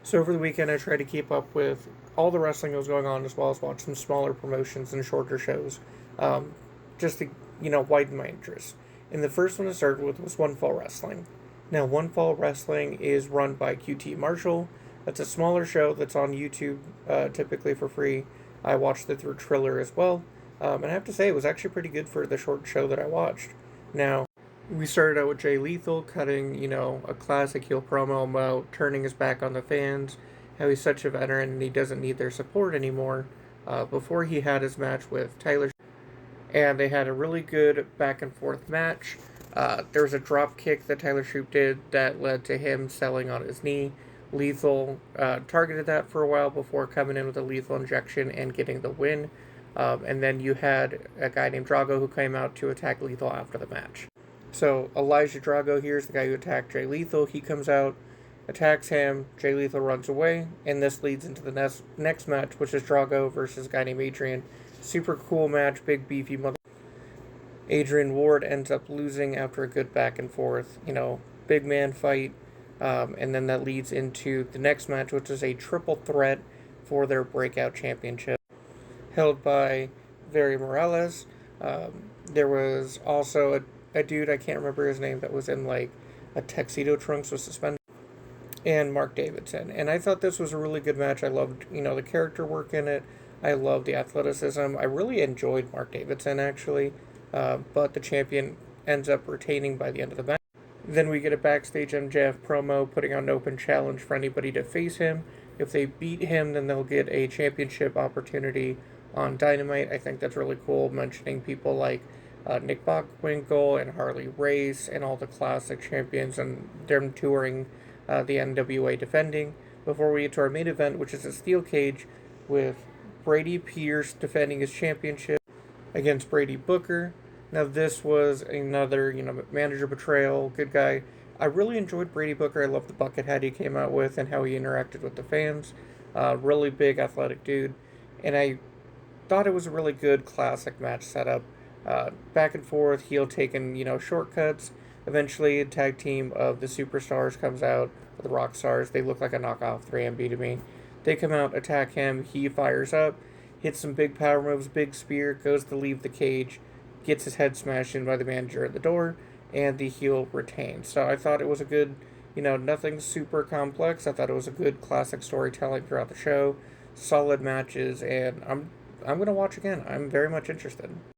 So over the weekend, I tried to keep up with all the wrestling that was going on, as well as watch some smaller promotions and shorter shows, um, just to widen my interest. And the first one to start with was One Fall Wrestling. Now, One Fall Wrestling is run by QT Marshall. That's a smaller show that's on YouTube, typically for free. I watched it through Triller as well, and I have to say it was actually pretty good for the short show that I watched. Now, we started out with Jay Lethal cutting, a classic heel promo about turning his back on the fans, how he's such a veteran and he doesn't need their support anymore. Before he had his match with Tyler, and they had a really good back and forth match. There was a drop kick that Tyler Shoup did that led to him selling on his knee. Lethal targeted that for a while before coming in with a lethal injection and getting the win. And then you had a guy named Drago who came out to attack Lethal after the match. So Elijah Drago here is the guy who attacked Jay Lethal. He comes out, attacks him. Jay Lethal runs away, and this leads into the next match, which is Drago versus a guy named Adrian. Super cool match, big beefy mother. Adrian Ward ends up losing after a good back and forth, big man fight, and then that leads into the next match, which is a triple threat for their breakout championship, held by Very Morales. There was also a dude, I can't remember his name, that was in like a tuxedo trunks with suspended, and Mark Davidson. And I thought this was a really good match. I loved, the character work in it. I loved the athleticism. I really enjoyed Mark Davidson, actually. But the champion ends up retaining by the end of the match. Then we get a backstage MJF promo putting out an open challenge for anybody to face him. If they beat him, then they'll get a championship opportunity on Dynamite. I think that's really cool, mentioning people like Nick Bockwinkel and Harley Race and all the classic champions and them touring the NWA defending. Before we get to our main event, which is a steel cage with Brady Pierce defending his championship against Brady Booker. Now this was another, manager betrayal, good guy. I really enjoyed Brady Booker. I love the bucket hat he came out with and how he interacted with the fans. Really big, athletic dude. And I thought it was a really good classic match setup. Back and forth, heel taking, shortcuts. Eventually, a tag team of the Superstars comes out, the Rock Stars. They look like a knockoff 3MB to me. They come out, attack him. He fires up, hits some big power moves, big spear, goes to leave the cage, gets his head smashed in by the manager at the door, and the heel retains. So I thought it was a good, nothing super complex. I thought it was a good classic storytelling throughout the show, solid matches, and I'm gonna watch again. I'm very much interested.